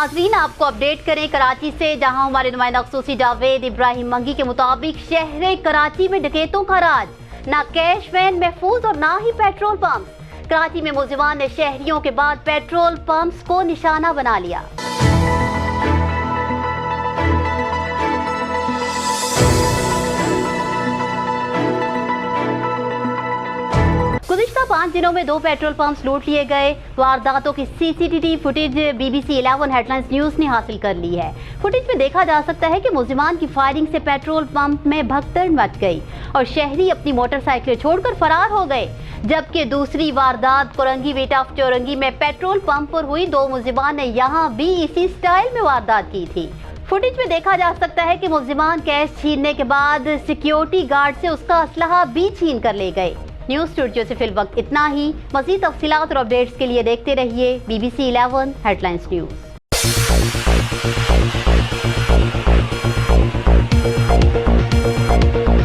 नाजरीन, आपको अपडेट करें कराची से, जहां हमारे नुमाइंदा खसूसी जावेद इब्राहिम मंगी के मुताबिक शहर कराची में डकैतों का राज, ना कैश वैन महफूज और ना ही पेट्रोल पंप। कराची में मुलजिमान ने शहरियों के बाद पेट्रोल पंप्स को निशाना बना लिया। गुज़िश्ता 5 दिनों में 2 पेट्रोल पंप्स लूट लिए गए। वारदातों की CCTV footage BBC 11 headlines news ने हासिल कर ली है। फुटेज में देखा जा सकता है कि मुलजिमान की फायरिंग से पेट्रोल पंप में भगदड़ मच गई और शहरी अपनी मोटरसाइकिलें छोड़कर फरार हो गए। जबकि दूसरी वारदात कोरंगी बेटा चौरंगी में पेट्रोल पंप पर हुई। 2 मुलजिमान ने यहाँ भी इसी स्टाइल में वारदात की थी। फुटेज में देखा जा सकता है कि मुलजिमान कैश छीनने के बाद सिक्योरिटी गार्ड से उसका असलहा भी छीन कर ले गए। न्यूज स्टूडियो से फिल वक्त इतना ही। मज़ीद तफसीलात और अपडेट्स के लिए देखते रहिए BBC 11 हेडलाइंस न्यूज।